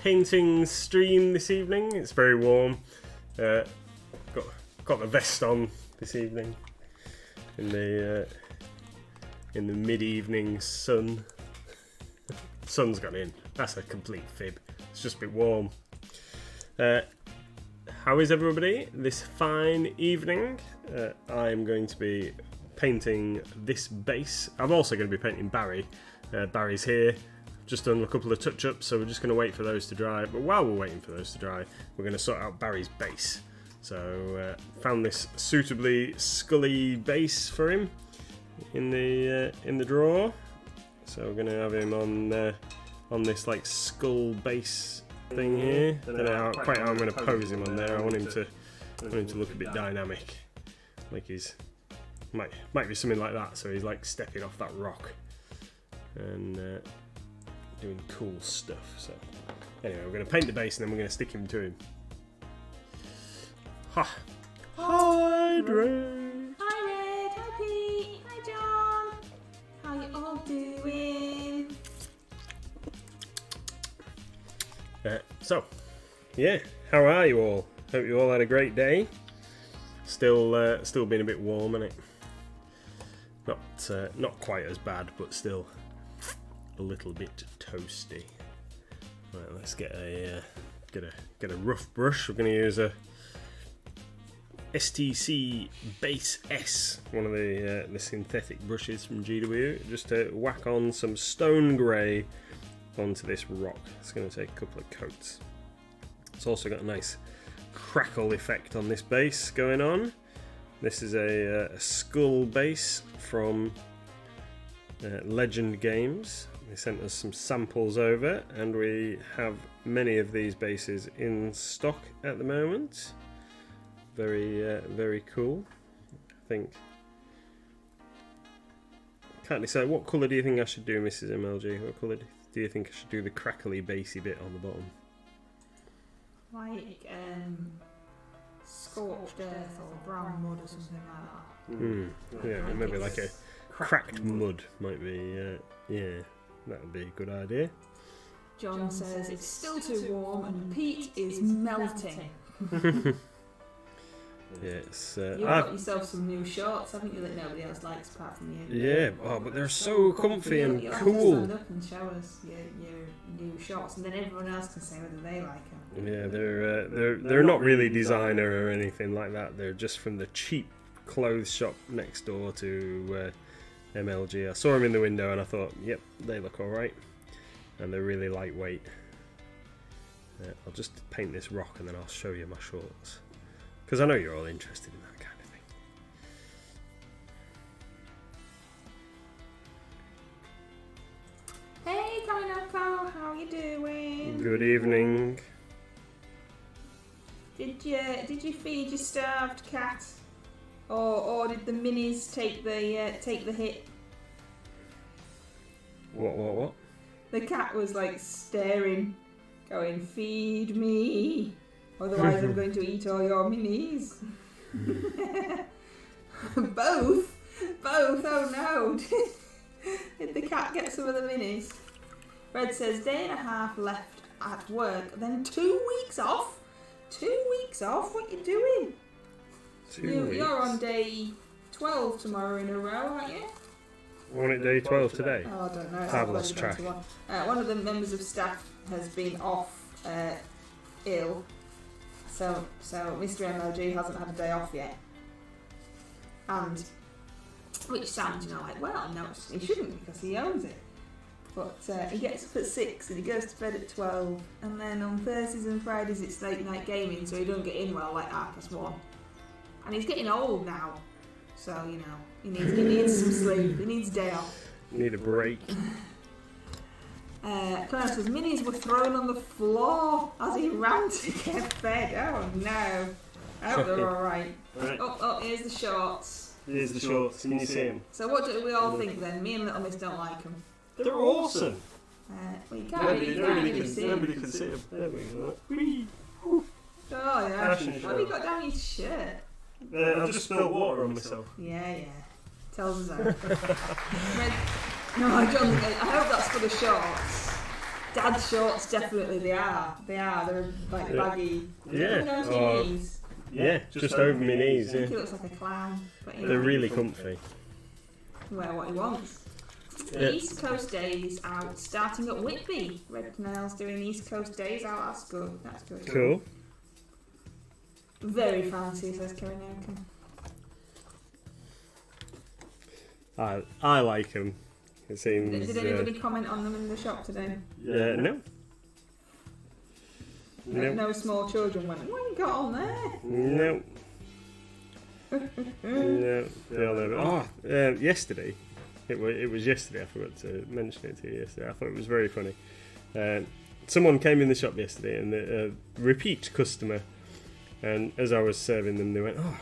painting stream this evening. It's very warm. Got the vest on this evening in the mid-evening sun. Sun's gone in. That's a complete fib. It's just a bit warm. How is everybody this fine evening? I'm going to be painting this base. I'm also going to be painting Barry. Barry's here. Just done a couple of touch-ups, so we're just going to wait for those to dry. But while we're waiting for those to dry, we're going to sort out Barry's base. So found this suitably scully base for him in the drawer. So we're going to have him on this like skull base thing here. I don't know quite how I'm going to pose him on there. I want him to look a bit dynamic, like he's might be something like that. So he's like stepping off that rock and doing cool stuff. So anyway, we're going to paint the base and then we're going to stick him to him. Ha! Hi, Dre! Hi, Red! Hi, Pete! Hi, John! How you all doing? So, yeah, how are you all? Hope you all had a great day. Still being a bit warm, isn't it? Not quite as bad, but still a little bit toasty. Right, let's get a rough brush. We're going to use a STC Base S, one of the synthetic brushes from GW, just to whack on some stone grey onto this rock. It's going to take a couple of coats. It's also got a nice crackle effect on this base going on. This is a skull base from Legend Games. They sent us some samples over, and we have many of these bases in stock at the moment. Very cool. I think. Can't decide. What colour do you think I should do, Mrs. MLG? What colour do you think I should do the crackly basey bit on the bottom? Like scorched earth or brown mud or something like that. Yeah, maybe like a cracked mud might be. Yeah, that would be a good idea. John says it's still too warm and Pete is melting. Yes, You've got yourself some new shorts, haven't you, that nobody else likes apart from you? Yeah, but they're so comfy and cool. Stand up and show us your new shorts, and then everyone else can say whether they like them. Yeah, they're not really designer or anything like that. They're just from the cheap clothes shop next door to MLG. I saw them in the window and I thought, yep, they look all right, and they're really lightweight. I'll just paint this rock and then I'll show you my shorts. Because I know you're all interested in that kind of thing. Hey, Kaminoko, how you doing? Good evening. Did you feed your starved cat, or did the minis take the hit? What? The cat was like staring, going, "Feed me. Otherwise I'm going to eat all your minis." Both? Oh no. Did the cat get some of the minis? Red says, day and a half left at work, then 2 weeks off? 2 weeks off? What you doing? 2 weeks? You're on day 12 tomorrow in a row, aren't you? We're on at day 12 today. Oh, I don't know. I've lost track. One of the members of staff has been off ill. So Mr. MLG hasn't had a day off yet, and which sounds, like, well, no, he shouldn't because he owns it. But he gets up at 6 and he goes to bed at 12, and then on Thursdays and Fridays it's late night gaming, so he don't get in well like 1:30. And he's getting old now, so he needs some sleep. He needs a day off. Need a break. Colonel says, minis were thrown on the floor as he ran to get fed. Oh no. I hope they're alright. Right. Oh, here's the shorts. Here's the shorts. Can you see them? So what do we all think then? Me and Little Miss don't like them. They're awesome. Well, you can't really see them. Nobody can see them. There we go. Oh yeah. Fashion What show. have you got down your shirt? I've just spilled water on myself. Yeah. Tells us that. No, John, I hope that's for the shorts. Dad shorts, definitely they are. They are. They're like baggy. Yeah. Your knees. Yeah, just over my knees. I think Yeah. he looks like a clown. But They're really comfy. Wear what he wants. Yeah. East Coast Days out, starting at Whitby. Red Nails doing East Coast Days out. That's good. That's good. Cool. Very fancy, says Karen Oaken. I like them. It seems. Did anybody comment on them in the shop today? No. No small children went, what you got on there? No. No. They all know. Oh, yesterday. It was yesterday. I forgot to mention it to you yesterday. I thought it was very funny. Someone came in the shop yesterday, and a repeat customer. And as I was serving them, they went, "Oh,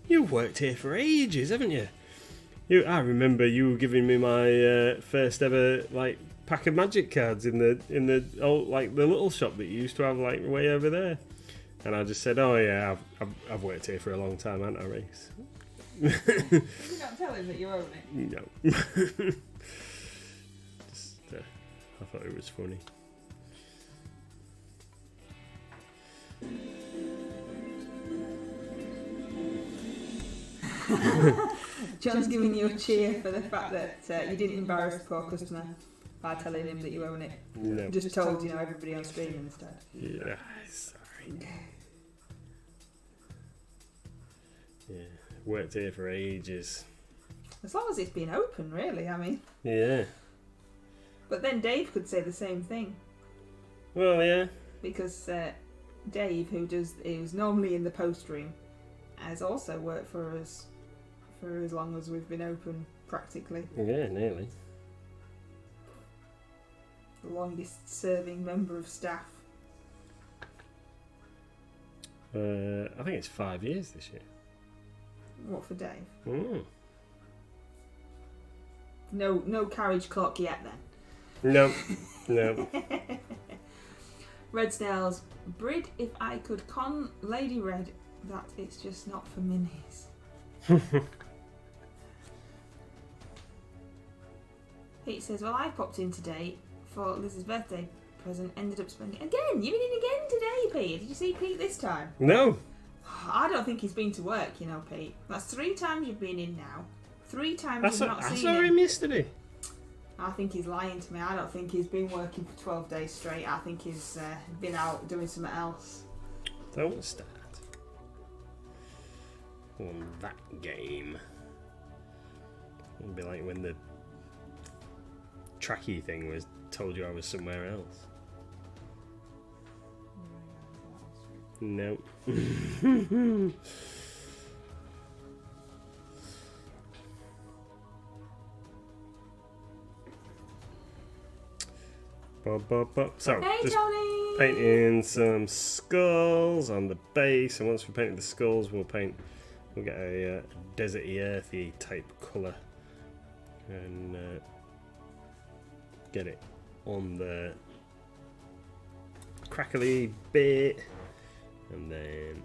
you've worked here for ages, haven't you? I remember you giving me my first ever like pack of magic cards in the old the little shop that you used to have like way over there." And I just said, "Oh yeah, I've worked here for a long time, haven't I, Reese?" You don't tell him that you own it. No. Just, I thought it was funny. John's giving you a cheer for the fact that you didn't embarrass the poor customer by telling him that you own it. No. Just told everybody on stream instead. Yeah, sorry. Yeah, worked here for ages. As long as it's been open, really. I mean. Yeah. But then Dave could say the same thing. Well, yeah. Because Dave, who's normally in the post room, has also worked for us for as long as we've been open, practically. Yeah, nearly. The longest serving member of staff. I think it's 5 years this year. What for Dave? Mm. No carriage clock yet then. No. Red Snails, Brid, if I could con Lady Red that it's just not for minis. Pete says, well, I popped in today for Liz's birthday present, ended up spending... Again? You've been in again today, Pete? Did you see Pete this time? No. I don't think he's been to work, Pete. That's 3 times you've been in now. 3 times you've not seen him. I saw him yesterday. I think he's lying to me. I don't think he's been working for 12 days straight. I think he's been out doing something else. Don't start on that game. It'd be like when the tracky thing was told you I was somewhere else. No. So, hey, just Tony! painting some skulls on the base, and once we painted the skulls, we'll get a deserty, earthy type colour, and get it on the crackly bit, and then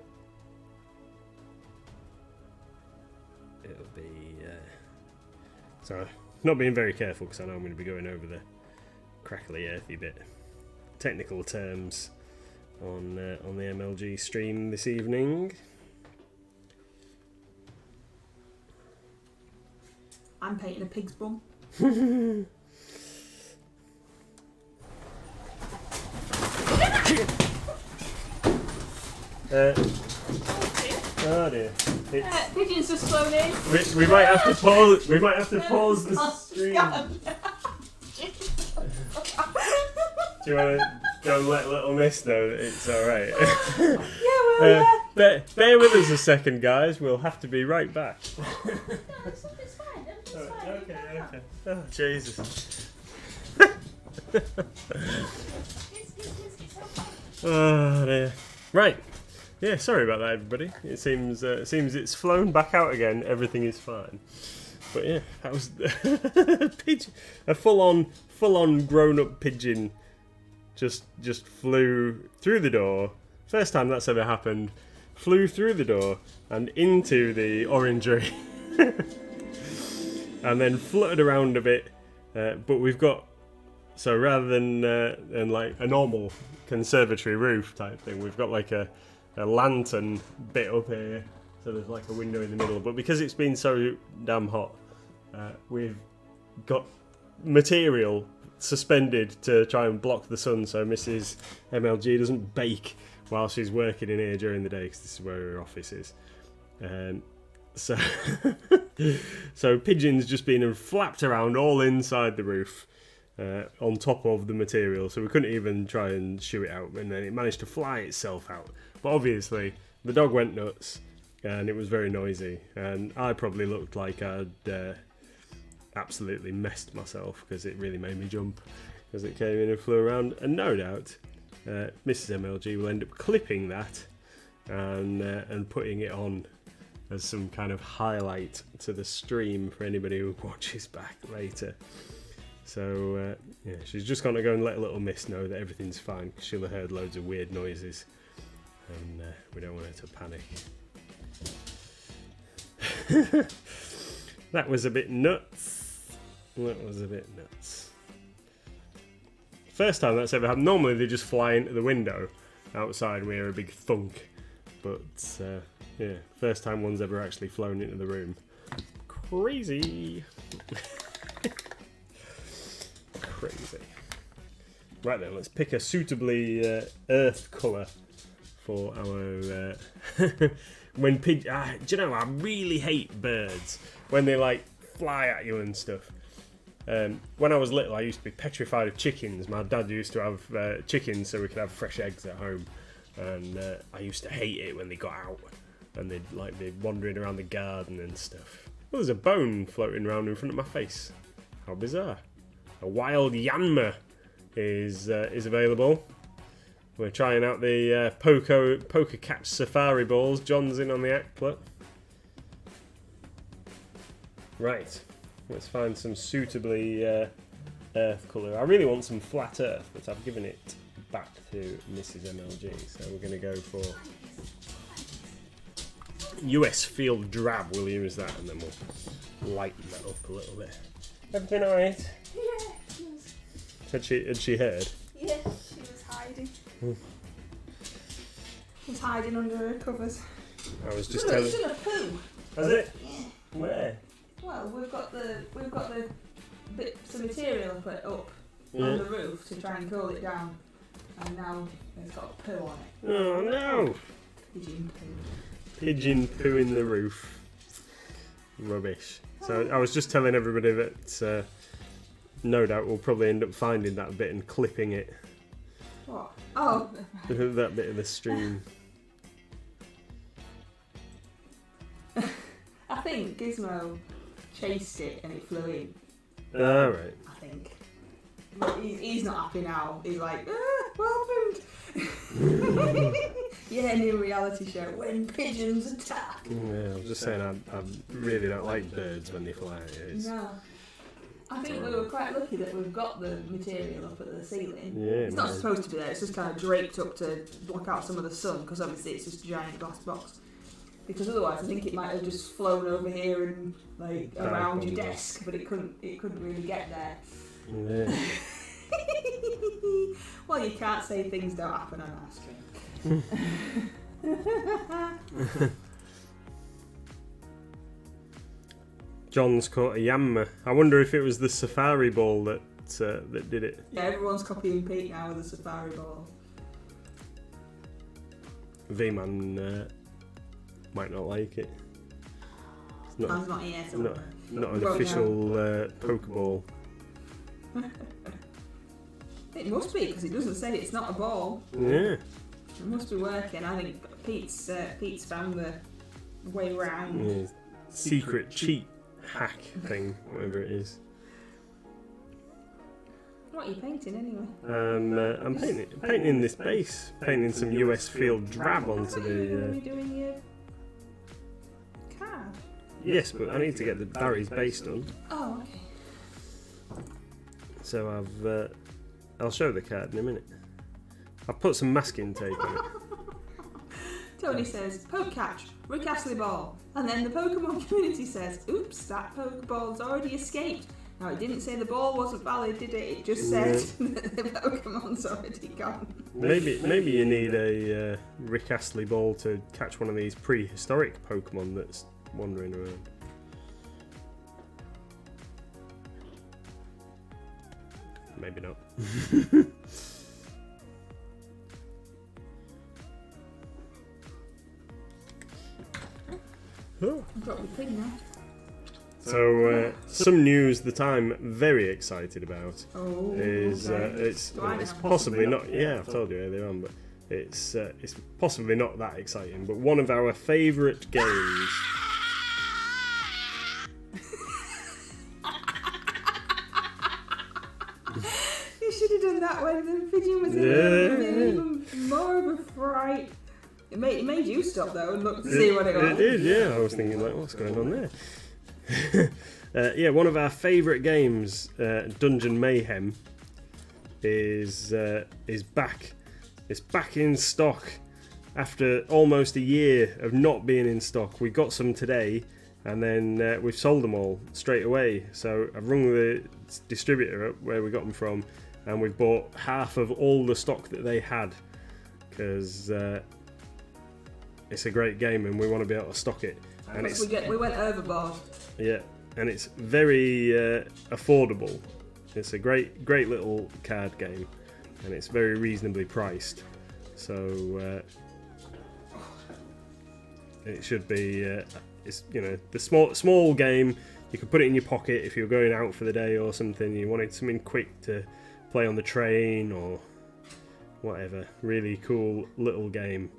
it'll be so not being very careful because I know I'm going to be going over the crackly earthy bit. Technical terms on the MLG stream this evening. I'm painting a pig's bum. Oh dear. Pigeons just flown in. We might have to pause. We might have to pause the stream. Do you want to go and let Little Miss know that it's alright? Yeah, well, bear with us a second, guys. We'll have to be right back. No, it's fine. It's fine. Okay. Oh, Jesus. Oh, dear. Right. Yeah, sorry about that, everybody. It seems it's flown back out again. Everything is fine. But yeah, that was a full-on grown-up pigeon. Just flew through the door. First time that's ever happened. Flew through the door and into the orangery. And then fluttered around a bit. But we've got So rather than like a normal conservatory roof type thing, we've got like a lantern bit up here. So there's like a window in the middle. But because it's been so damn hot, we've got material suspended to try and block the sun so Mrs. MLG doesn't bake while she's working in here during the day, because this is where her office is. So so pigeons just been flapped around all inside the roof on top of the material, so we couldn't even try and shoo it out, and then it managed to fly itself out. But obviously the dog went nuts and it was very noisy, and I probably looked like I'd absolutely messed myself because it really made me jump as it came in and flew around. And no doubt Mrs. MLG will end up clipping that and putting it on as some kind of highlight to the stream for anybody who watches back later. So yeah, she's just going to go and let little miss know that everything's fine, because she'll have heard loads of weird noises, and we don't want her to panic. That was a bit nuts. First time that's ever happened. Normally they just fly into the window outside and we hear a big thunk. But yeah, first time one's ever actually flown into the room. Crazy. Crazy. Right then, let's pick a suitably earth colour for our... when do you know, I really hate birds when they like fly at you and stuff. When I was little, I used to be petrified of chickens. My dad used to have chickens so we could have fresh eggs at home, and I used to hate it when they got out and they'd like be wandering around the garden and stuff. Well, there's a bone floating around in front of my face. How bizarre! A wild Yanma is available. We're trying out the poker catch safari balls. John's in on the act. Look. Right. Let's find some suitably earth colour. I really want some flat earth, but I've given it back to Mrs. MLG. So we're going to go for US Field Drab. We'll use that, and then we'll lighten that up a little bit. Everything alright? Yeah. Had she heard? Yeah, she was hiding. She was hiding under her covers. I was just telling. It's still a poo. Has it? Yeah. Where? Well, we've got the bits of material put up Yeah. on the roof to try and cool it down, and now it's got poo on it. Oh no! Pigeon poo. Pigeon poo in the roof. Rubbish. So I was just telling everybody that no doubt we'll probably end up finding that bit and clipping it. What? Oh. That bit of the stream. I think Gizmo chased it and it flew in. Alright. I think. But he's not happy now. He's like, what happened? Yeah, new reality show, when pigeons attack. Yeah, I was just saying I really don't like birds when they fly at you. No. I think we were quite lucky that we've got the material up at the ceiling. Yeah, It's not supposed to be there, it's just kind of draped up to block out some of the sun, because obviously it's just a giant glass box. Because otherwise I think it might have just flown over here and like around your desk, but it couldn't really get there. Yeah. Well, you can't say things don't happen on our stream. John's caught a Yanma. I wonder if it was the safari ball that did it. Yeah, everyone's copying Pete now with the safari ball. V-Man might not like it. It's not, Man's not here, so not an Won't official Pokeball. It must be, because it doesn't say it's not a ball. Yeah. It must be working. I think Pete's found the way round. Yeah. Secret cheat hack thing, whatever it is. What are you painting anyway? I'm painting this base, painting some US Field Drab onto Are you the. doing your card? Yes, but I need to get the Barry's base done. Oh, okay. So I'll show the card in a minute. I've put some masking tape on it. Tony says, poke catch, Rick Astley ball. And then the Pokemon community says, oops, that Pokeball's already escaped. Now, it didn't say the ball wasn't valid, did it? It just said that the Pokemon's already gone. Maybe you need a Rick Astley ball to catch one of these prehistoric Pokemon that's wandering around. Maybe not. Drop the thing now. So some news that I'm very excited about is okay. it's possibly not. Yeah, I've told you earlier on, but it's possibly not that exciting. But one of our favourite games. You should have done that when the pigeon was in there. Even more of a fright. It made you stop though and look to see what it was. It did, yeah. I was thinking, like, what's going on there? Yeah, one of our favourite games, Dungeon Mayhem, is back. It's back in stock after almost a year of not being in stock. We got some today, and then we've sold them all straight away. So I've rung the distributor up where we got them from, and we've bought half of all the stock that they had, because it's a great game and we want to be able to stock it. And we went overboard. Yeah, and it's very affordable. It's a great little card game, and it's very reasonably priced. So it should be. It's the small game. You can put it in your pocket if you're going out for the day or something. You wanted something quick to play on the train or whatever. Really cool little game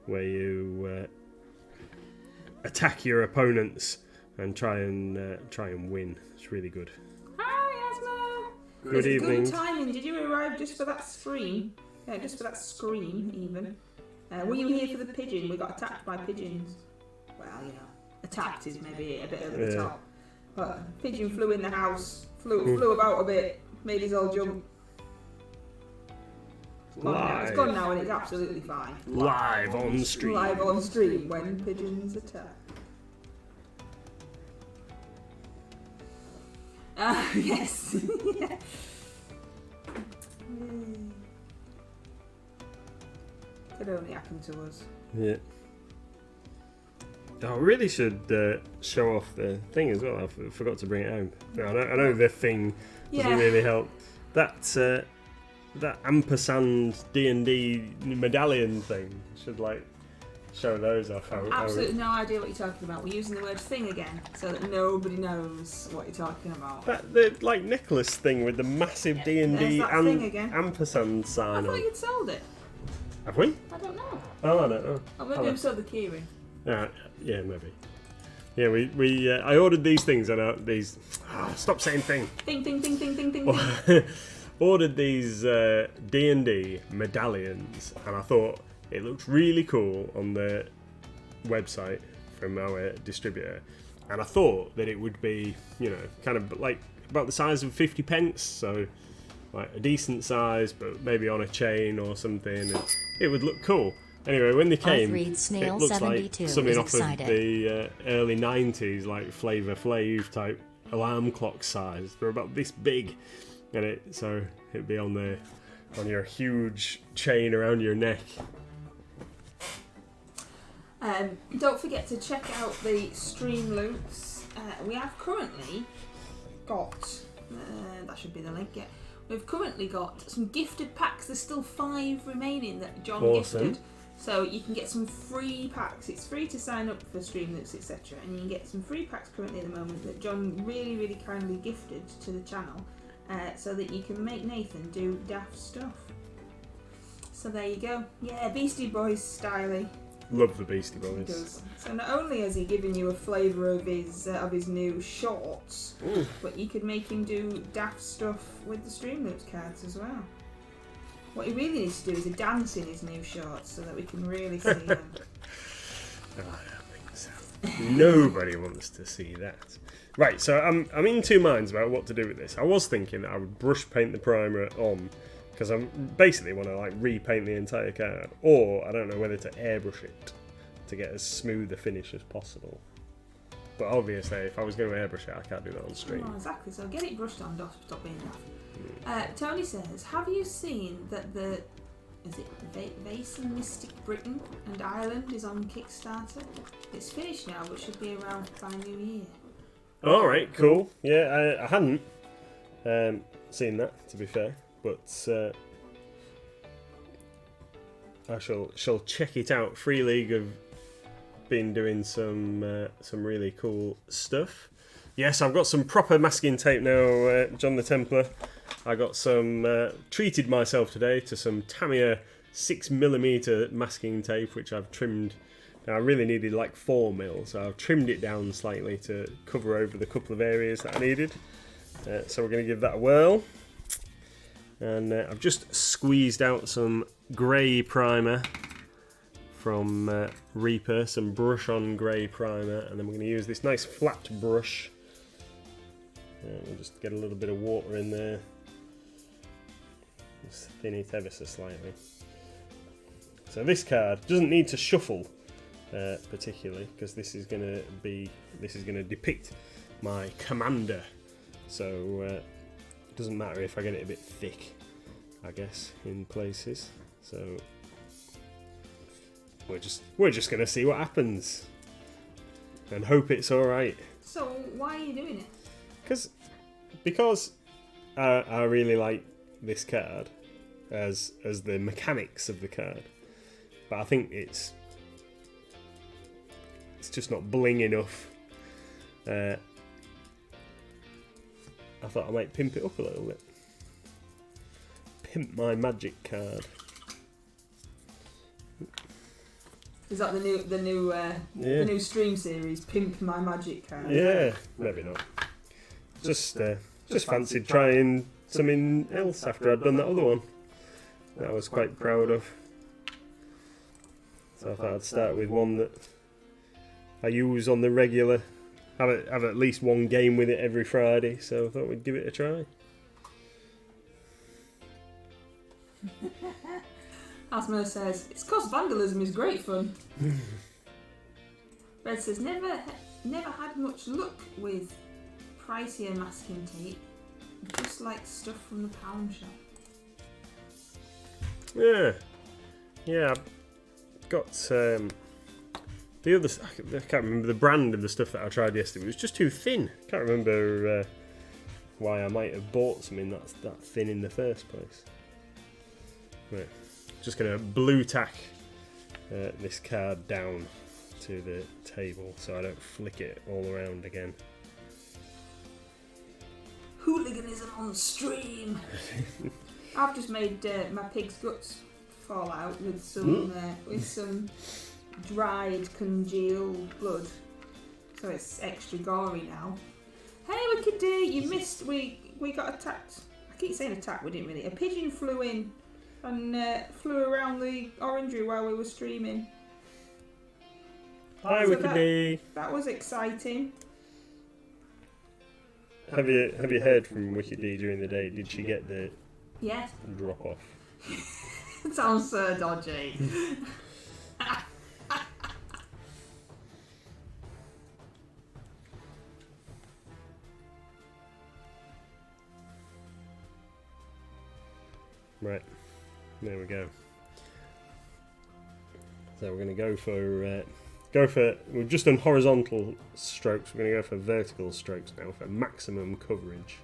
where you attack your opponents and try and win. It's really good. Hi, Asma. Good evening. Good timing. Did you arrive just for that scream? Yeah, just for that scream, even. Were you here for the pigeon? We got attacked by pigeons. Well, attacked is maybe a bit over the top. But pigeon flew in the house, flew about a bit, made us all jump. It's gone now and it's absolutely fine. Live on stream. Live on stream when pigeons attack. Yes. Yeah. Could only happen to us. Yeah. I really should show off the thing as well. I forgot to bring it home. I know the thing doesn't really help. That ampersand D&D medallion thing should show those off. Absolutely no idea what you're talking about. We're using the word thing again so that nobody knows what you're talking about. The necklace thing with the massive D&D ampersand sign. I thought you'd sold it. Have we? I don't know. Oh, I don't know. Or maybe we've sold the keyring. Yeah, maybe. Yeah, we I ordered these things and these. Stop saying thing. Thing. Ordered these D&D medallions, and I thought it looked really cool on the website from our distributor, and I thought that it would be, kind of like about the size of 50 pence, so like a decent size, but maybe on a chain or something, and it would look cool. Anyway, when they came, it looks like something off of the early 90s, like Flavor Flav type alarm clock size. They're about this big. So it'd be on your huge chain around your neck. Don't forget to check out the stream loops. We have currently got that should be the link. Yeah, we've currently got some gifted packs. There's still 5 remaining that John gifted. So you can get some free packs. It's free to sign up for stream loops, etc. And you can get some free packs currently at the moment that John really, really kindly gifted to the channel. So that you can make Nathan do daft stuff. So there you go. Yeah, Beastie Boys styly. Love the Beastie Boys. He does. So not only has he given you a flavour of his new shorts, but you could make him do daft stuff with the Streamloops cards as well. What he really needs to do is a dance in his new shorts so that we can really see him. I don't think so. Nobody wants to see that. Right, so I'm in two minds about what to do with this. I was thinking that I would brush paint the primer on, because I basically want to repaint the entire card, or I don't know whether to airbrush it to get as smooth a finish as possible. But obviously, if I was going to airbrush it, I can't do that on stream. Oh, exactly. So get it brushed on. Stop being daft. Tony says, have you seen that is it Vase and Mystic Britain and Ireland is on Kickstarter? It's finished now, but should be around by New Year. All right, cool. Yeah, I hadn't seen that, to be fair, but I shall check it out. Free League have been doing some really cool stuff. Yes, I've got some proper masking tape now, John the Templar. I got some treated myself today to some Tamiya 6mm masking tape, which I've trimmed. Now I really needed like 4mm, so I've trimmed it down slightly to cover over the couple of areas that I needed. So we're going to give that a whirl. And I've just squeezed out some grey primer from Reaper, some brush on grey primer, and then we're going to use this nice flat brush. We'll just get a little bit of water in there. Just thin it ever so slightly. So this card doesn't need to shuffle particularly, because this is going to depict my commander. So it doesn't matter if I get it a bit thick, I guess, in places. So we're just going to see what happens and hope it's all right. So why are you doing it? Because I really like this card as the mechanics of the card, but I think it's just not bling enough. I thought I might pimp it up a little bit. Pimp my magic card. Is that the new stream series? Pimp my magic card. Yeah, maybe not. Just fancied trying something else after I'd done that other one that I was quite proud of. So I thought I'd start with one that I use on the regular. Have at least one game with it every Friday, so I thought we'd give it a try. Asmo says, it's 'cause vandalism is great fun. Red says, never had much luck with pricier masking tape, just like stuff from the pound shop. Yeah, I've got the other. I can't remember the brand of the stuff that I tried yesterday. It was just too thin. Can't remember why I might have bought something that's that thin in the first place. Right, just gonna blue tack this card down to the table so I don't flick it all around again. Hooliganism on stream. I've just made my pig's guts fall out with some dried congealed blood, so it's extra gory now. Hey Wicked D, you missed. We got attacked. I keep saying attacked, we didn't really. A pigeon flew in and flew around the orangery while we were streaming. Hi Wicked D. That was exciting. Have you heard from Wicked D during the day? Did she get the drop off? It sounds so dodgy. Right, there we go. So we're going to go for. We've just done horizontal strokes. We're going to go for vertical strokes now for maximum coverage.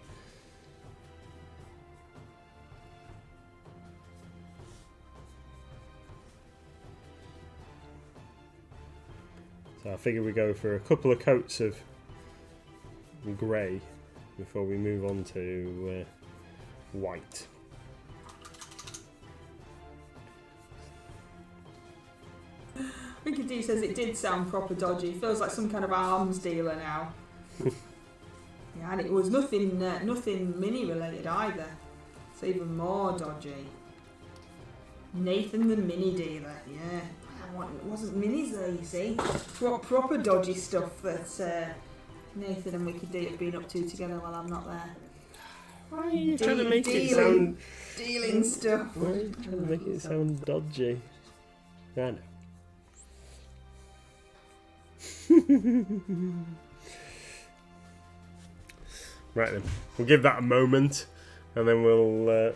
So I figure we go for a couple of coats of grey before we move on to white. Wicked D says it did sound proper dodgy. Feels like some kind of arms dealer now. Yeah, and it was nothing mini related either. It's even more dodgy. Nathan the mini dealer. Yeah, it wasn't minis there. You see, proper dodgy stuff that Nathan and Wicked D have been up to together while I'm not there. Why are you trying to make it sound dealing stuff? Why are you trying to make it sound dodgy? I know. Right then, we'll give that a moment, and then we'll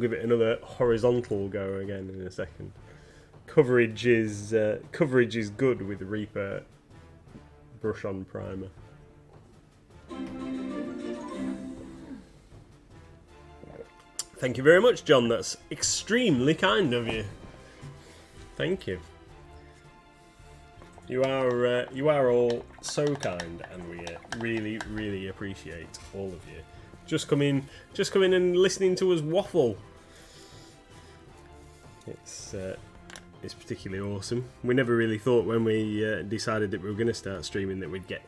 give it another horizontal go again in a second. Coverage is good with Reaper brush on primer. Thank you very much, John. That's extremely kind of you. Thank you. You are all so kind, and we really, really appreciate all of you. Just come in and listening to us waffle. It's particularly awesome. We never really thought when we decided that we were going to start streaming that we'd get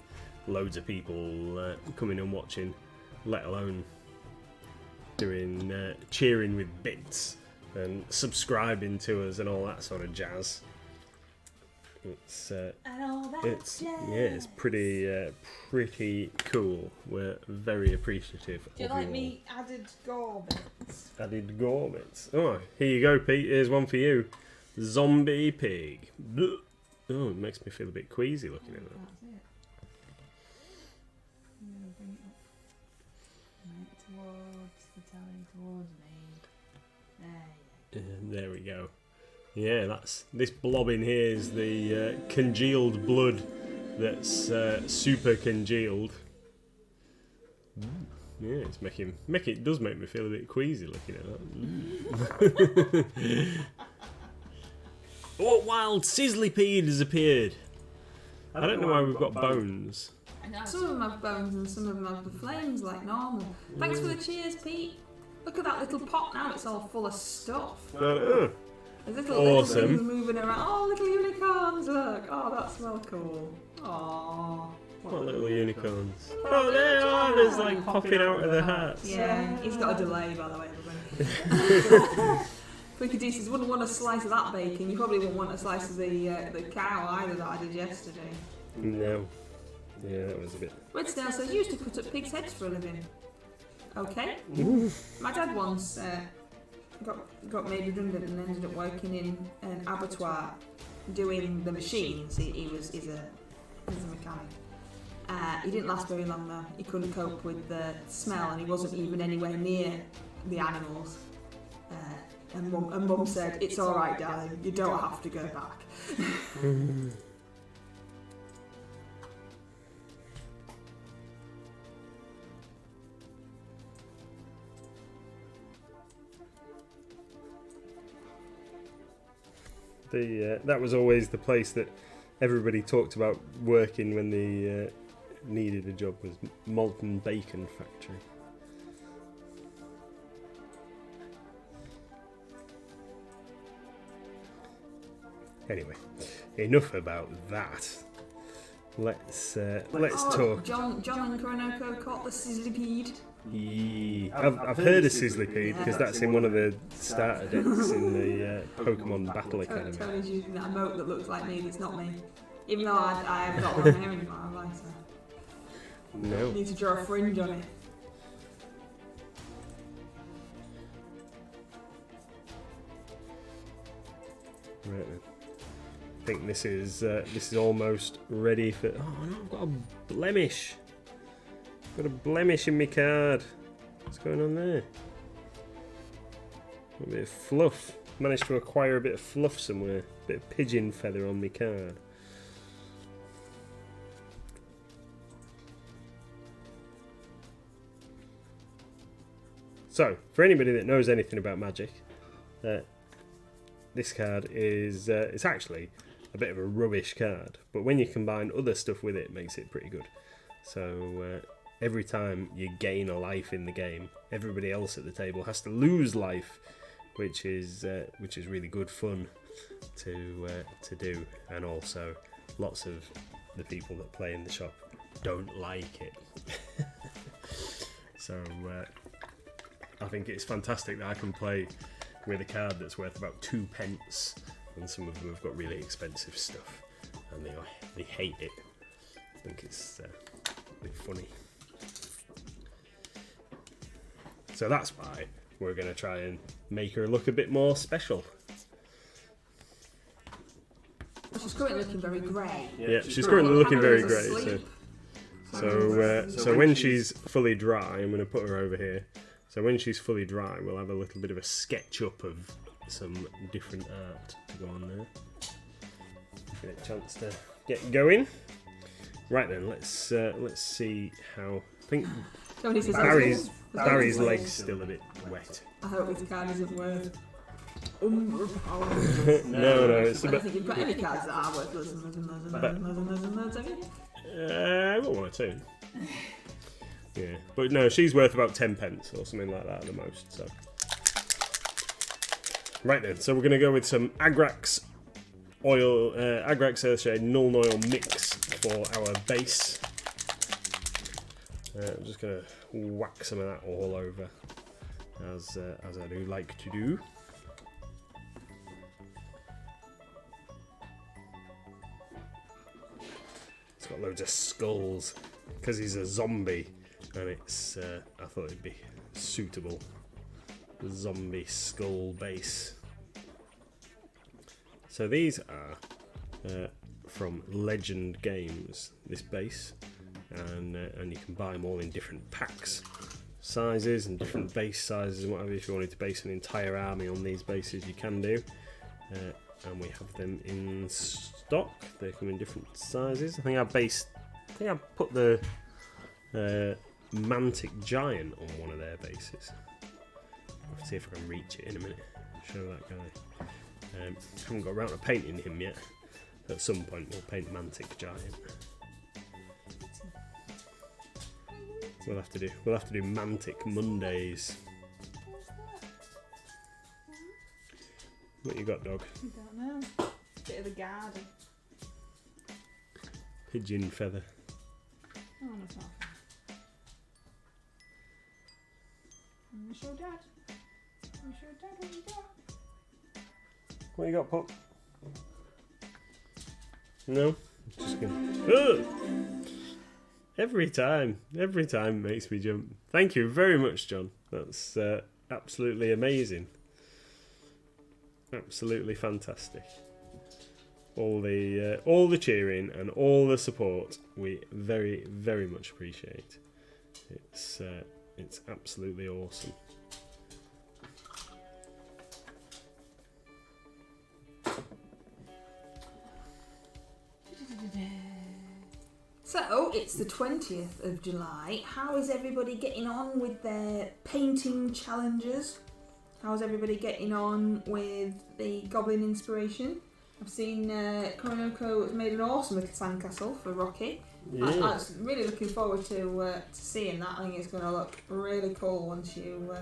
loads of people coming and watching, let alone doing cheering with bits and subscribing to us and all that sort of jazz. It's pretty cool. We're very appreciative. Do you like me added gorbits? Added gorbits. Oh, here you go, Pete. Here's one for you. Zombie pig. Blech. Oh, it makes me feel a bit queasy looking at that. That's it. I'm going to bring it up. Bring it towards the telly, towards me. There we go. Yeah, this blob in here is the congealed blood that's super congealed. Yeah, it's it does make me feel a bit queasy looking at that. Oh, wild sizzlypede has appeared. I don't know why we've got bones. Some of them have bones and some of them have the flames like normal. Thanks for the cheers, Pete. Look at that little pot now, it's all full of stuff. There's little things moving around. Oh, little unicorns, look. Oh, that's well cool. Aww. What little unicorns? Oh, they are! There's like popping out of the hats. Yeah, he's got a delay, by the way. Quicky says, wouldn't want a slice of that bacon. You probably wouldn't want a slice of the cow either that I did yesterday. No. Yeah, that was a bit... Redsdale says, used to cut up pigs' heads for a living. Okay. My dad once got made redundant and ended up working in an abattoir doing the machines. He's a mechanic. He didn't last very long though. He couldn't cope with the smell and he wasn't even anywhere near the animals. And Mum said, it's alright darling, you don't have to go back. That was always the place that everybody talked about working when they needed a job, was Malton Bacon Factory. Anyway, enough about that. Let's talk. John and Coronoko caught the sizzlypede. I've heard of sizzlypede because that's in one of the starter decks in the Pokemon Battle Academy. Tony's using that emote that looks like me, it's not me. Even though I haven't got long hair anymore, I like so. No. I need to draw a fringe on it. Right then. I think this is almost ready for. Oh no! I've got a blemish. Got a blemish in my card. What's going on there? A bit of fluff. Managed to acquire a bit of fluff somewhere. A bit of pigeon feather on my card. So, for anybody that knows anything about Magic, this card is it's actually a bit of a rubbish card, but when you combine other stuff with it, it makes it pretty good. So every time you gain a life in the game, everybody else at the table has to lose life, which is really good fun to do, and also lots of the people that play in the shop don't like it. So I think it's fantastic that I can play with a card that's worth about 2p, and some of them have got really expensive stuff, and they hate it. I think it's a bit funny. So that's why we're going to try and make her look a bit more special. She's currently looking very grey. Yeah, she's currently looking very grey. Asleep. So when she's fully dry, I'm going to put her over here. So when she's fully dry, we'll have a little bit of a sketch up of some different art to go on there. Get a chance to get going. Right then, let's see how. I think Barry's leg's still a bit wet. I hope this card isn't worth. No, it's a I bit. don't think you've got any cards that are worth loads and loads, have you? I've got one or two. Yeah, but no, she's worth about 10 pence or something like that at the most. So, right then, so we're going to go with some Agrax oil, Agrax Earthshade Null Oil mix for our base. I'm just going to whack some of that all over, as I do like to do. It's got loads of skulls because he's a zombie. And it's, I thought it'd be suitable. The zombie skull base. So these are from Legend Games, this base. And you can buy them all in different packs, sizes and different base sizes and whatever. If you wanted to base an entire army on these bases, you can do. And we have them in stock. They come in different sizes. I think I put the Mantic Giant on one of their bases. I'll see if I can reach it in a minute. Show that guy. Haven't got around to painting him yet. But at some point we'll paint Mantic Giant. We'll have to do Mantic Mondays. What you got, dog? I don't know. Bit of the garden. Pigeon feather. Oh, that's not fair. I'm show Dad. I'm show Dad what you got. What you got, Pop? No? Just gonna... Every time makes me jump. Thank you very much, John. That's absolutely amazing. Absolutely fantastic. All the cheering and all the support, we very, very much appreciate. It's absolutely awesome. So, it's the 20th of July. How is everybody getting on with their painting challenges? How's everybody getting on with the Goblin Inspiration? I've seen Koronoko has made an awesome sandcastle for Rocky. Yeah. I was really looking forward to seeing that. I think it's going to look really cool once you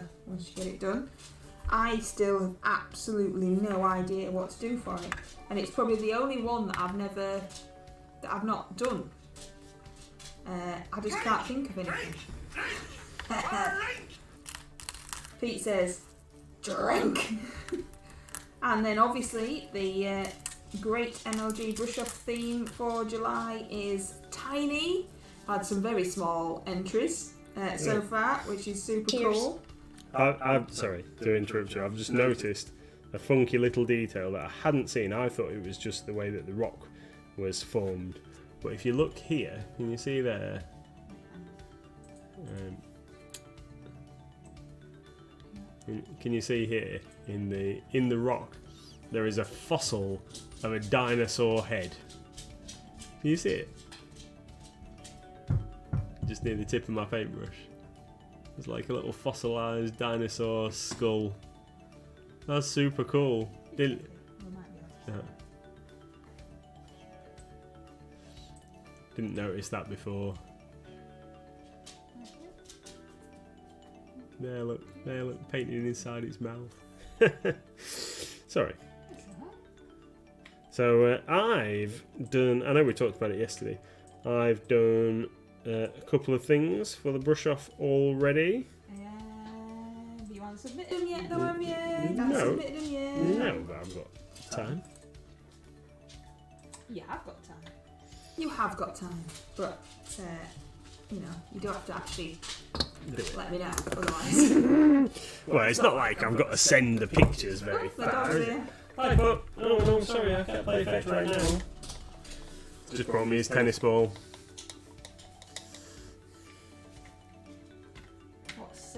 get it done. I still have absolutely no idea what to do for it, and it's probably the only one that I've not done. I just can't think of anything. Pete says, drink! And then obviously the great MLG brush off theme for July is tiny. I've had some very small entries so far, which is super cool. I'm sorry to interrupt you. I've just noticed a funky little detail that I hadn't seen. I thought it was just the way that the rock was formed. But if you look here, can you see there? Can you see here in the rock? There is a fossil of a dinosaur head. Can you see it? Just near the tip of my paintbrush. There's like a little fossilized dinosaur skull. That's super cool. Didn't notice that before. There look, painting inside its mouth. Sorry. So I've done, I know we talked about it yesterday, I've done a couple of things for the brush off already. You haven't submitted them yet though, have you? No, but I've got time. Yeah, I've got time. You have got time, but you don't have to actually let me know otherwise. Well, it's not like I've got to send the pictures very far. Hi, Pop. Oh, no, sorry, I can't play effects right now. Just brought me his tennis ball.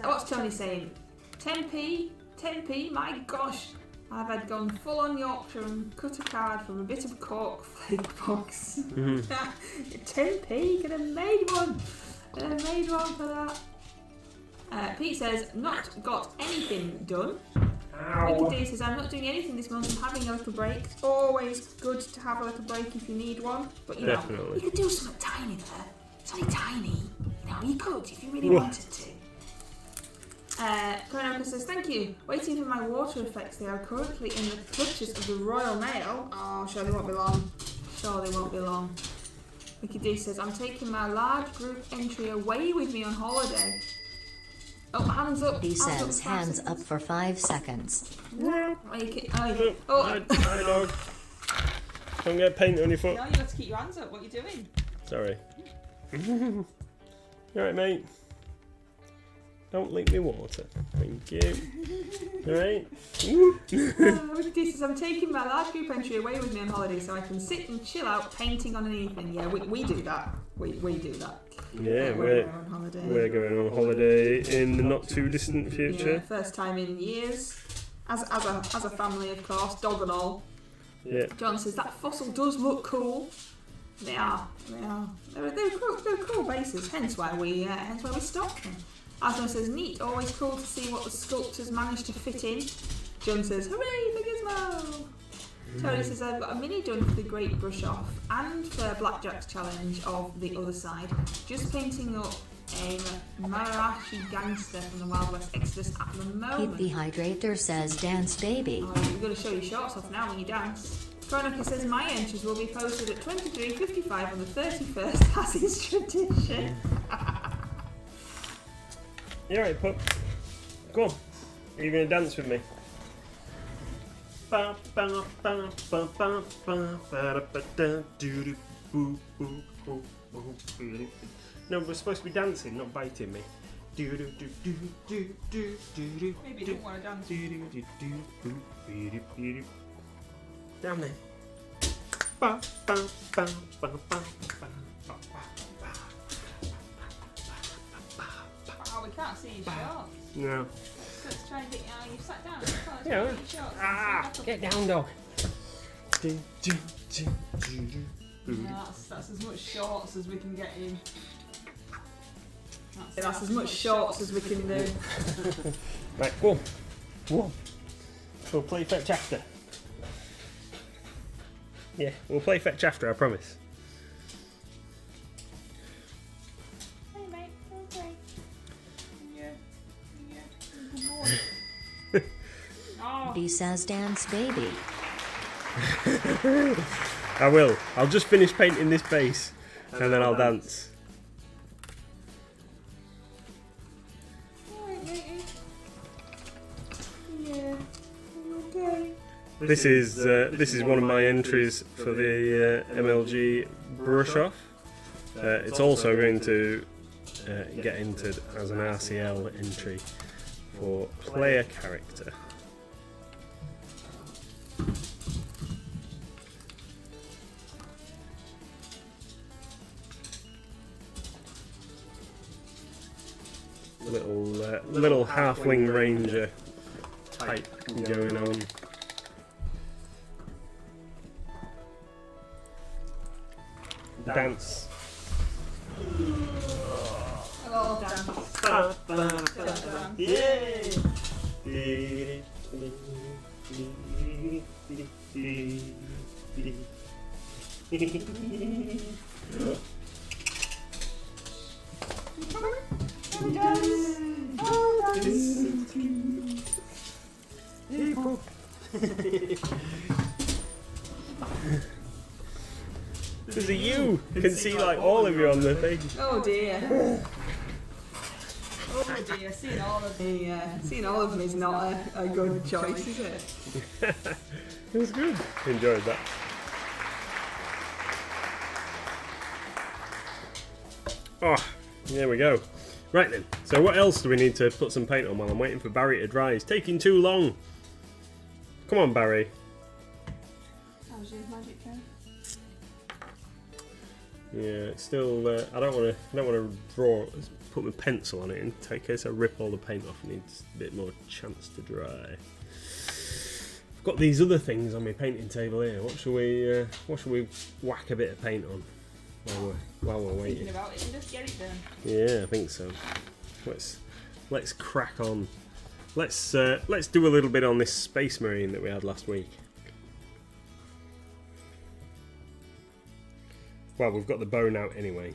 What's Tony saying? 10p? 10p? My gosh! I've had gone full on Yorkshire and cut a card from a bit of cork flake box. 10p? Could have made one! Could have made one for that. Pete says, not got anything done. Wicked D says, I'm not doing anything this month, I'm having a little break. It's always good to have a little break if you need one. But you know, you could do something tiny there. It's only tiny. You know, you could if you really wanted to. Corinne says, thank you. Waiting for my water effects. They are currently in the clutches of the Royal Mail. Oh, sure they won't be long. Sure they won't be long. Wicked D says, I'm taking my large group entry away with me on holiday. Oh, hands up. He says hands up for 5 seconds. I know. Don't get paint on your foot. No, you have to keep your hands up. What are you doing? Sorry. You alright, mate? Don't leak me water. Thank you. Alright? Wicked says, I'm taking my large group entry away with me on holiday so I can sit and chill out painting on an evening. Yeah, we do that. We do that. Yeah, we're on holiday. We're going on holiday in the not too distant future. Yeah, first time in years. As a family, of course, dog and all. Yeah. John says that fossil does look cool. They are. They're cool bases. Hence why we stock them. Asma says neat. Always cool to see what the sculptors managed to fit in. John says hooray for Gizmo. Tony says I've got a mini done for the Great Brush Off and for Blackjack's challenge of the other side. Just painting up a Marashi gangster from the Wild West Exodus at the moment. Keep the Hydrator says dance baby. Oh, we're going to show you shorts off now when you dance. Veronica says my entries will be posted at 23:55 on the 31st as is tradition. You alright, pup? Go on. Are you going to dance with me? No, we're supposed to be dancing, not biting me. Maybe you don't want to dance. Down there. Oh, we can't see your shorts. No. Let's try and get you. You sat down. Yeah. Get down, dog. No, that's as much shorts as we can get in. That's as much shorts as we can do. Right, go on. Go on. We'll play fetch after. Yeah, we'll play fetch after, I promise. Hey mate, okay. Yeah. Oh. He says dance baby. I will. I'll just finish painting this base and then I'll dance. Alright, matey. Yeah. Okay. This is one of my entries for the MLG brush off. It's also going to get entered as an RCL entry for player character. Little halfling ranger type going on. Dance. Hello, dance. Yay! Because you can see like all of you on the thing. Oh dear. Oh dear, seeing all of them is not a good choice, is it? It was good. Enjoyed that. Oh, there we go. Right then, so what else do we need to put some paint on while I'm waiting for Barry to dry? It's taking too long. Come on, Barry. How was your magic trick? Yeah, it's still. I don't want to draw. Put my pencil on it in case I rip all the paint off. It needs a bit more chance to dry. I've got these other things on my painting table here. What shall we whack a bit of paint on while we're waiting? Thinking about it and just get it done. Yeah, I think so. Let's crack on. Let's do a little bit on this Space Marine that we had last week. Well, we've got the bone out anyway.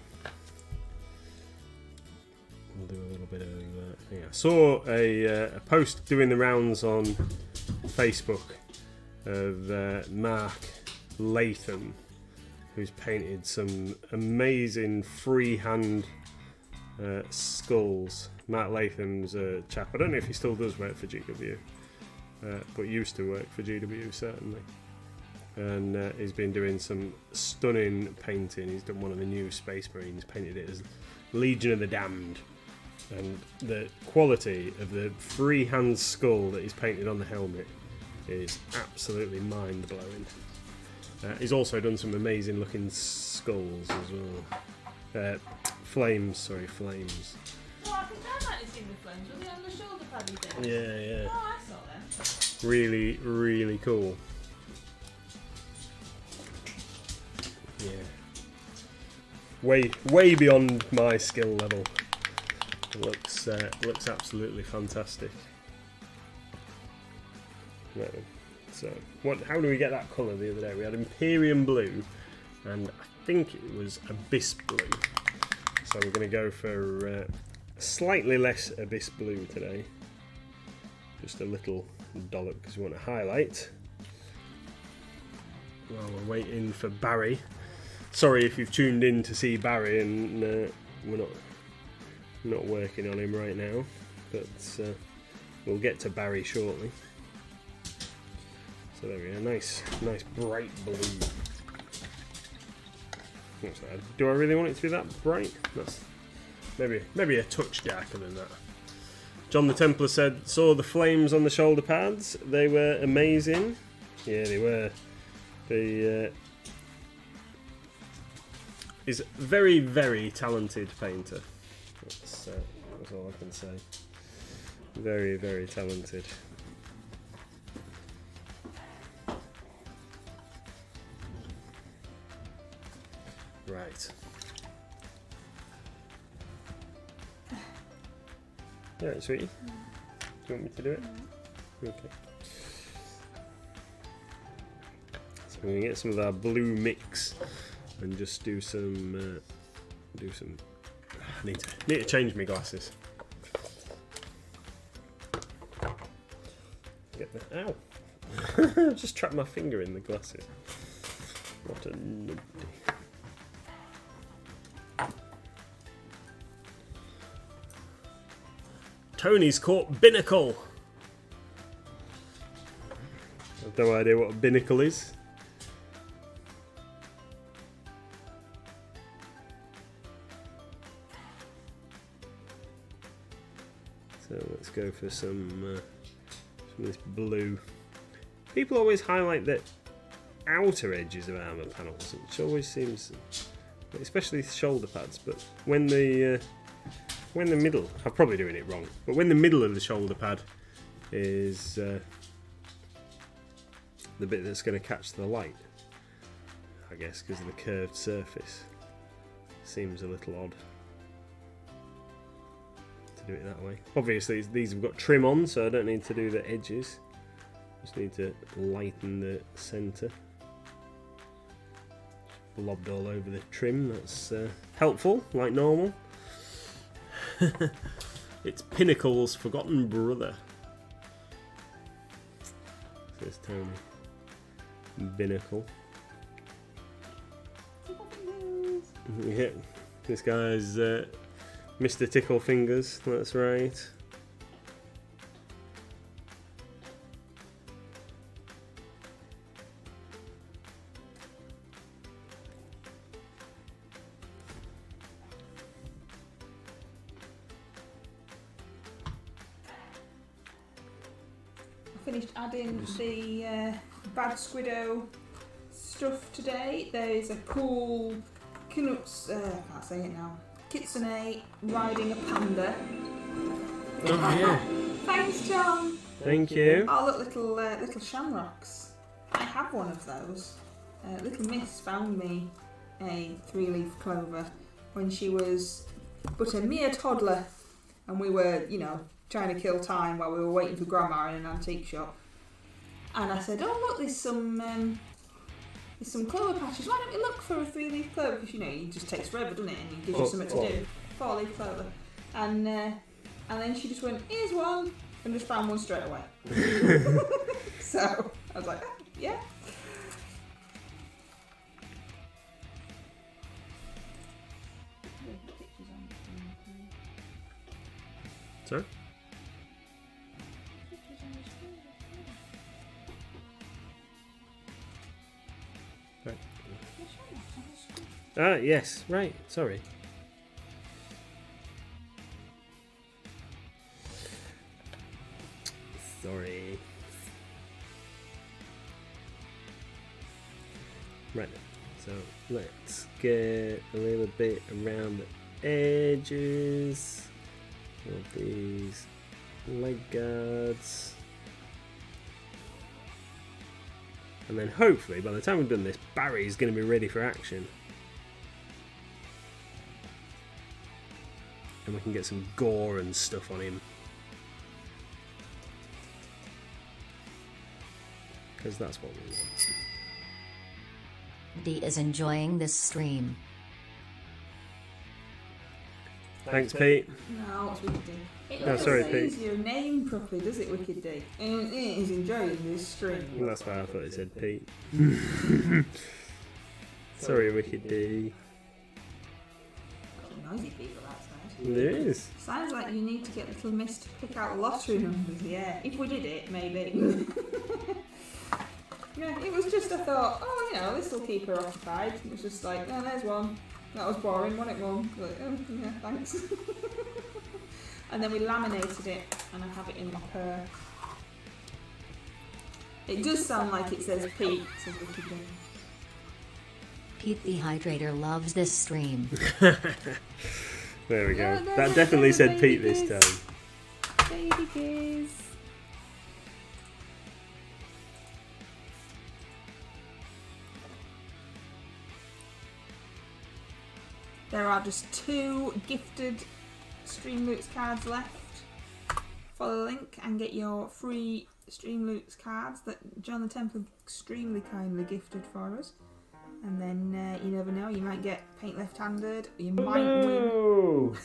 We'll do a little bit of. Yeah. I saw a post doing the rounds on Facebook of Mark Latham, who's painted some amazing freehand skulls. Mark Latham's a chap. I don't know if he still does work for GW, but used to work for GW certainly. And he's been doing some stunning painting. He's done one of the new Space Marines, painted it as Legion of the Damned, and the quality of the freehand skull that he's painted on the helmet is absolutely mind-blowing. He's also done some amazing looking skulls as well. Flames. Oh, I think I might have seen the flames. Was it on the shoulder paddy thing? Yeah. Oh, I saw them. Really, really cool. Yeah. Way beyond my skill level. Looks absolutely fantastic. Right. So, how do we get that colour the other day? We had Imperium Blue, and I think it was Abyss Blue. So we're going to go for slightly less Abyss Blue today. Just a little dollop because we want to highlight. While we're waiting for Barry. Sorry if you've tuned in to see Barry and we're not working on him right now, but we'll get to Barry shortly. So there we go, nice bright blue. What's that? Do I really want it to be that bright? That's maybe a touch darker than that. John the Templar said, saw the flames on the shoulder pads. They were amazing. Yeah, they were. He's a very, very talented painter. That's all I can say. Very, very talented. Right. Alright, sweetie. Do you want me to do it? Okay. So we're gonna get some of our blue mix and just do some. I need to change my glasses. Get that. Ow! I've just trapped my finger in the glasses. What a numpty. Tony's caught binnacle. I've no idea what a binnacle is. So let's go for some of this blue. People always highlight the outer edges of armour panels, which always seems, especially shoulder pads, but when the middle, I'm probably doing it wrong, but when the middle of the shoulder pad is the bit that's going to catch the light, I guess because of the curved surface, seems a little odd to do it that way. Obviously these have got trim on, so I don't need to do the edges, just need to lighten the centre. Blobbed all over the trim, that's helpful, like normal. It's Pinnacle's forgotten brother, says Tony. Binnacle. Yeah, this guy's Mr. Tickle Fingers, that's right. Finished adding the Bad Squiddo stuff today. There's a cool I can't say it now. Kitsune riding a panda. Oh yeah. Thanks, John. Thank you. Oh, look, little shamrocks. I have one of those. Little Miss found me a 3-leaf clover when she was but a mere toddler, and we were, you know, trying to kill time while we were waiting for Grandma in an antique shop. And I said, "Oh look, there's some clover patches. Why don't we look for a 3-leaf clover? Because you know, it just takes forever, doesn't it? And it gives you something to do. 4-leaf clover." And then she just went, "Here's one," and just found one straight away. So I was like, "Oh, yeah." Sorry? Right. Ah, yes, right, sorry. Sorry. Right, so let's get a little bit around the edges of these leg guards. And then hopefully by the time we've done this, Barry's going to be ready for action. And we can get some gore and stuff on him. Because that's what we want. D is enjoying this stream. Thanks, Pete. No, it's Wicked D. It No, sorry, doesn't Pete. say your name properly, does it, Wicked D? And it is enjoying this stream. Well, that's why I thought it said Pete. Sorry, Wicked D. Noisy people outside. There is. Sounds like you need to get Little Miss to pick out the lottery numbers. Yeah, if we did it, maybe. Yeah, it was just, I thought, oh, you know, this will keep her occupied. It was just like, oh, there's one. That was boring, wasn't it, Mum? Like, oh, yeah, thanks. And then we laminated it, and I have it in my purse. It does sound like it says Pete, says Wicked D. Pete the Hydrator loves this stream. There we go. No, That definitely no, said Pete baby this time. Baby kiss. There are just 2 gifted Streamloots cards left. Follow the link and get your free Streamloots cards that John the Templar extremely kindly gifted for us. And then you never know, you might get Paint Left-Handed, you might win.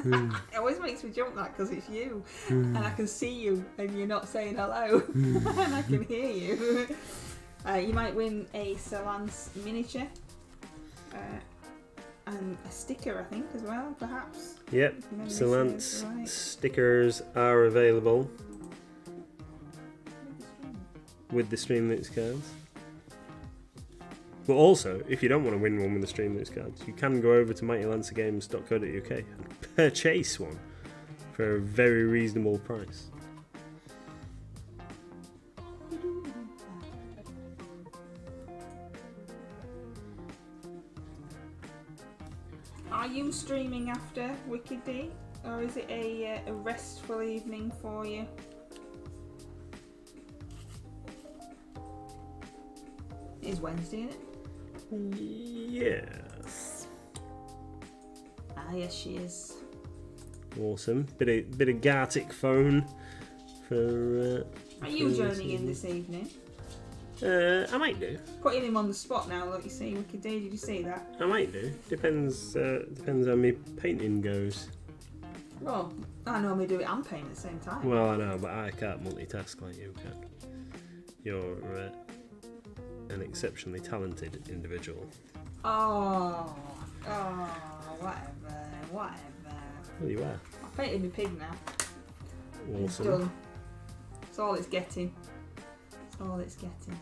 It always makes me jump that because it's you. And I can see you and you're not saying hello. And I can hear you. You might win a Solance miniature. And a sticker, I think, as well, perhaps. Yep, Solance stickers are available with the Streamloots cards. But also, if you don't want to win one with the Streamloots cards, you can go over to mightylancergames.co.uk and purchase one for a very reasonable price. Are you streaming after Wicked D, or is it a restful evening for you? It is Wednesday, isn't it? Yes. Ah, yes, she is. Awesome. Bit of Gartic phone for. Are you joining in this evening? I might do. Putting him on the spot now, look, you see, Wicked D, did you see that? I might do. Depends how my painting goes. Well, I normally do it and paint at the same time. Well, I know, but I can't multitask like you can. You're an exceptionally talented individual. Oh, whatever. Well, you are. I painted my pig now. It's Awesome. done. It's all it's getting. It's all it's getting.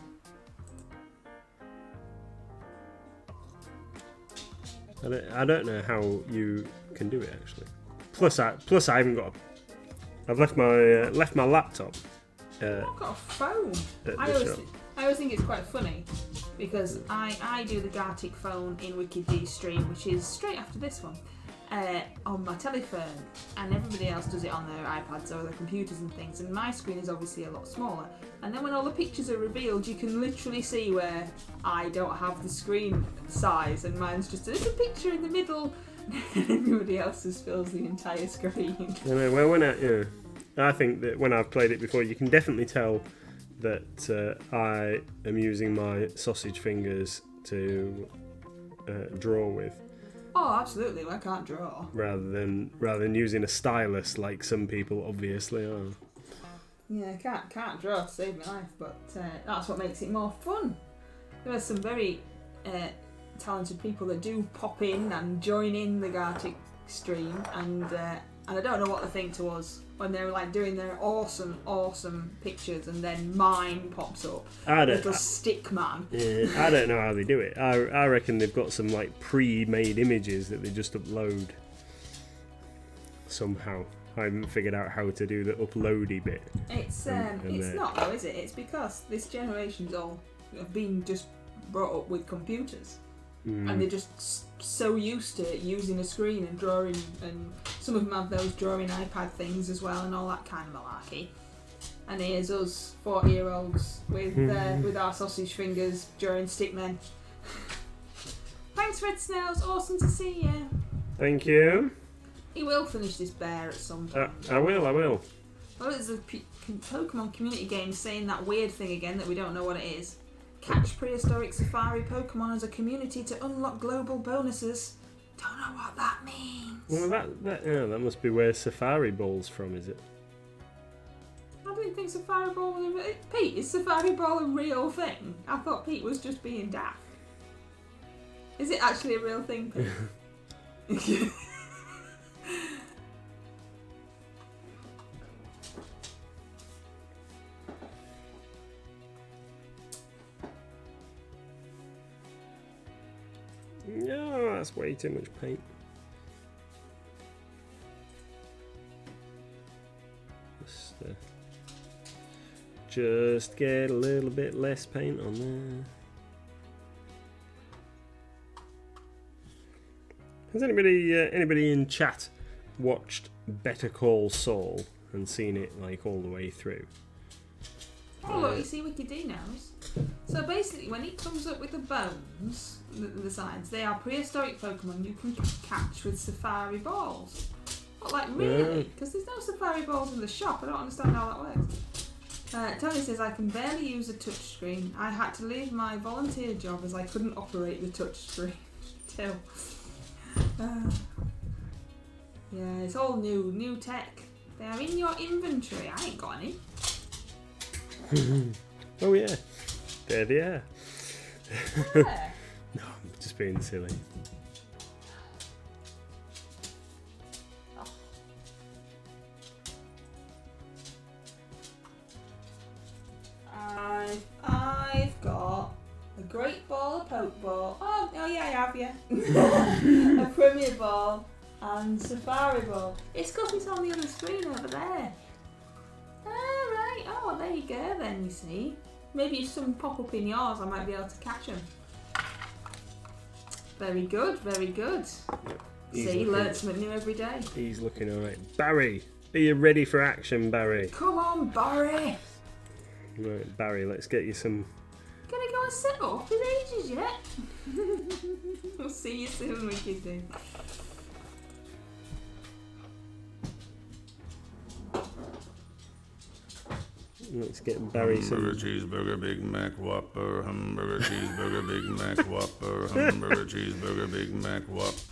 I don't know how you can do it actually. Plus I haven't got. I've left my laptop I've got a phone. at I the always, shop. I always think it's quite funny because I do the Gartic phone in WickedD stream, which is straight after this one, on my telephone, and everybody else does it on their iPads or their computers and things, and my screen is obviously a lot smaller. And then when all the pictures are revealed, you can literally see where I don't have the screen size, and mine's just a little picture in the middle, and everybody else just fills the entire screen. I know, well, I think that when I've played it before, you can definitely tell that I am using my sausage fingers to draw with, Oh, absolutely. I can't draw. rather than using a stylus like some people obviously are. Yeah, can't draw to save my life, but that's what makes it more fun. There are some very talented people that do pop in and join in the Gartic stream, and I don't know what they think to us when they're like doing their awesome pictures, and then mine pops up. Little stick man. Yeah, I don't know how they do it. I reckon they've got some like pre-made images that they just upload somehow. I haven't figured out how to do the uploady bit. It's not though, is it? It's because this generation's all have been just brought up with computers. And they're just so used to using a screen and drawing, and some of them have those drawing iPad things as well and all that kind of malarkey. And here's us 40-year-olds with our sausage fingers drawing stickmen. Thanks, Red Snails. Awesome to see you. Thank you. He will finish this bear at some point. I will. Well, there's a Pokemon community game saying that weird thing again that we don't know what it is. Catch prehistoric safari Pokemon as a community to unlock global bonuses. Don't know what that means. Well, that must be where Safari Ball's from, is it? I didn't think Safari Ball was a... Pete, is Safari Ball a real thing? I thought Pete was just being daft. Is it actually a real thing, Pete? No, that's way too much paint. Just get a little bit less paint on there. Has anybody in chat watched Better Call Saul and seen it like all the way through? Oh look, you see WickedD knows. So basically, when it comes up with the bones, the signs, they are prehistoric Pokemon you can catch with Safari Balls. But like really? Because there's no Safari Balls in the shop. I don't understand how that works. Tony says, I can barely use a touchscreen. I had to leave my volunteer job as I couldn't operate the touchscreen. Till. Yeah, it's all new tech. They are in your inventory. I ain't got any. Oh yeah, there they are. Yeah. No, I'm just being silly. I've got a great ball, a pokeball. Oh yeah, I have, yeah. A premier ball and safari ball. It's because it's on the other screen over there. Alright, oh there you go then, you see. Maybe if some pop up in yours, I might be able to catch them. Very good, very good. See, learn something new every day. He's looking alright. Barry, are you ready for action, Barry? Come on, Barry. Right, Barry, let's get you some... Gonna go and sit up in ages yet? We'll see you soon, WickedD. Let's get Barry Hamburger, some... cheeseburger, Big Mac, Whopper. Hamburger, cheeseburger, Big Mac, Whopper. Hamburger, cheeseburger, Big Mac, Whopper.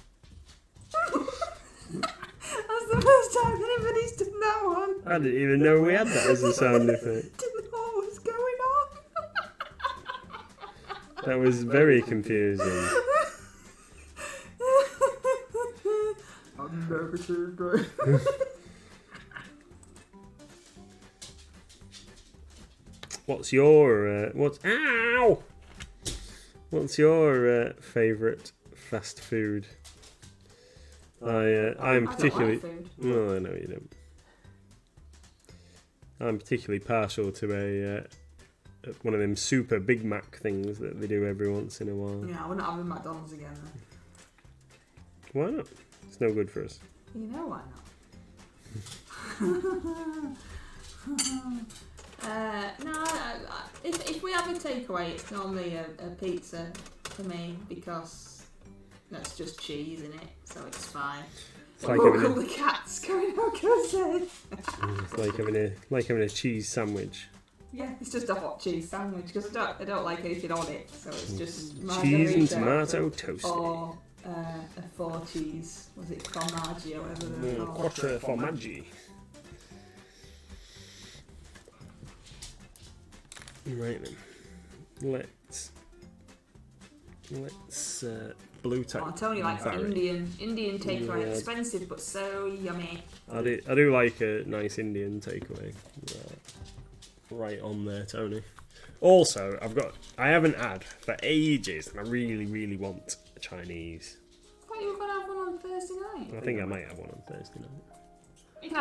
That's the first time anybody's done that one. I didn't even know we had that as a sound effect. Didn't know what was going on. That was very confusing. Hamburger, cheeseburger. What's your Ow! What's your favourite fast food? I'm particularly. I don't like food. No, I know you don't. I'm particularly partial to a one of them super Big Mac things that they do every once in a while. Yeah, we're not having McDonald's again then. Why not? It's no good for us. You know why not? No, if we have a takeaway, it's normally a pizza for me because that's just cheese in it, so it's fine. It's like All the cats going outside. It's like having a cheese sandwich. Yeah, it's just a hot cheese sandwich because I don't like anything on it, so it's just Cheese and margarita tomato toast. or a 4 cheese. Was it formaggi or whatever they're called? Quattro formaggi. Right then, let's blue tack. Oh, Tony likes Barry. Indian takeaway. Yeah. Expensive but so yummy. I do like a nice Indian takeaway. Right on there, Tony. Also, I haven't had for ages, and I really want a Chinese. I thought you were going to have one on Thursday night. I think I might have one on Thursday night. He can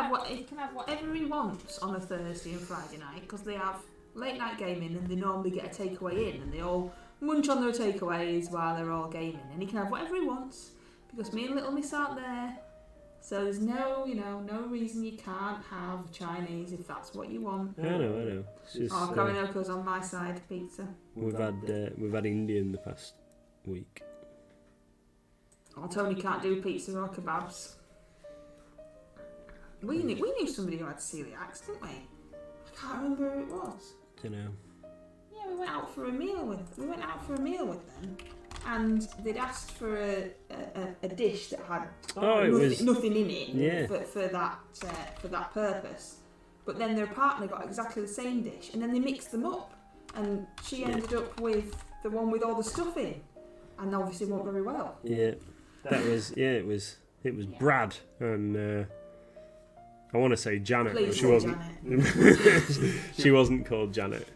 have whatever he wants on a Thursday and Friday night because they have late night gaming and they normally get a takeaway in and they all munch on their takeaways while they're all gaming, and he can have whatever he wants because me and Little Miss aren't there. So there's no reason you can't have Chinese if that's what you want. I know. It's just, Korinoko's on my side, pizza. we've had Indian the past week. Oh, Tony can't do pizza or kebabs. We knew somebody who had celiacs, didn't we? I can't remember who it was. You know. Yeah, we went out for a meal with them, and they'd asked for a dish that had nothing in it. Yeah. For that purpose. But then their partner got exactly the same dish, and then they mixed them up, and she ended up with the one with all the stuff in, and obviously went very well. Yeah, it was Brad and I want to say Janet, Please but she say wasn't. Janet. She wasn't called Janet.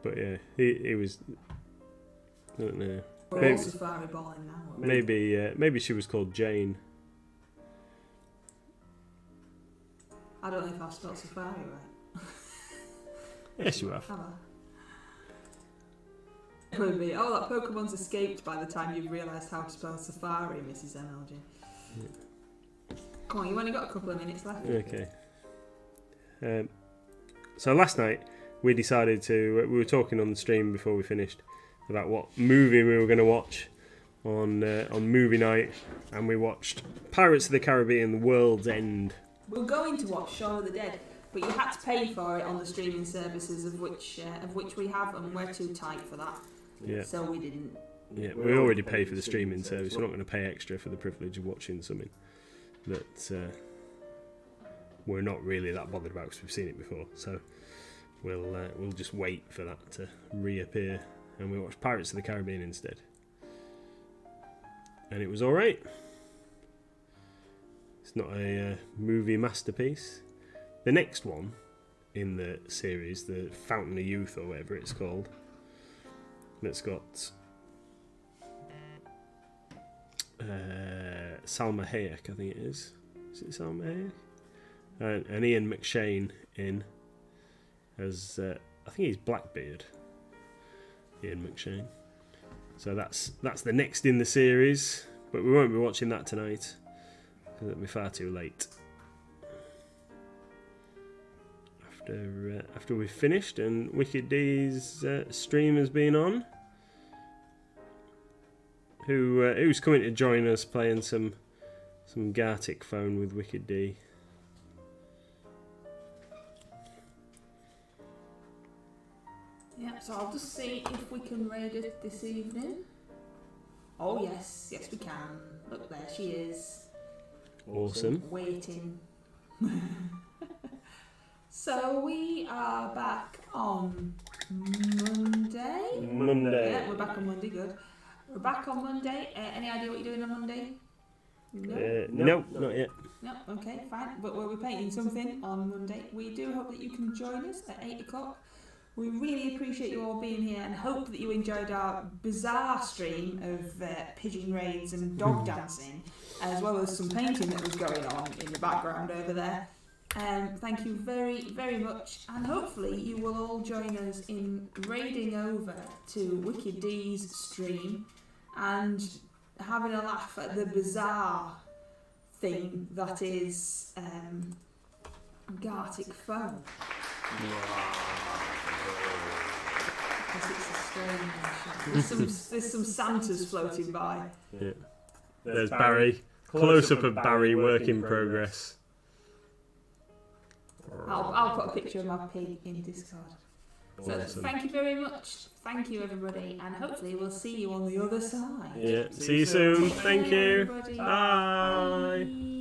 But yeah, he was. I don't know. We're all safari balling now. Maybe she was called Jane. I don't know if I've spelled safari right. Yes, you have. Have I? It would be, that Pokemon's escaped by the time you've realised how to spell safari, Mrs. MLG. Yeah. Come on, you've only got a couple of minutes left. Okay. So last night we decided to. We were talking on the stream before we finished about what movie we were going to watch on movie night, and we watched Pirates of the Caribbean: The World's End. We were going to watch Shaun of the Dead, but you had to pay for it on the streaming services of which we have, and we're too tight for that. Yeah. So we didn't. Yeah, we already pay for the streaming service. We're not going to pay extra for the privilege of watching something that we're not really that bothered about because we've seen it before. So we'll just wait for that to reappear, and we watched Pirates of the Caribbean instead, and it was all right. It's not a movie masterpiece. The next one in the series, the Fountain of Youth or whatever it's called, that's got Salma Hayek, I think it is. Is it Salma Hayek? And Ian McShane in as I think he's Blackbeard. Ian McShane. So that's the next in the series, but we won't be watching that tonight because it'll be far too late. After we've finished and Wicked D's stream has been on, who's coming to join us playing some Gartic phone with Wicked D. Yeah, so I'll just see if we can raid it this evening. Oh yes we can. Look, there she is. Awesome. Waiting. So we are back on Monday. Yeah, we're back on Monday, good. We're back on Monday. Any idea what you're doing on Monday? No, not yet. No, okay, fine. But we'll be painting something on Monday. We do hope that you can join us at 8 o'clock. We really appreciate you all being here and hope that you enjoyed our bizarre stream of pigeon raids and dog dancing, as well as some painting that was going on in the background over there. Thank you very, very much, and hopefully you will all join us in raiding over to Wicked D's stream and having a laugh at the bizarre thing that is Gartic foam. Because it's a strange. There's some Santas floating by. Yeah. There's Barry. Close up of Barry, work in progress. I'll put a picture of my pig in Discord. So Awesome. thank you very much. Thank you, everybody, and hopefully we'll see you on the other side. Yeah. See you soon. Thank you. Everybody. Bye.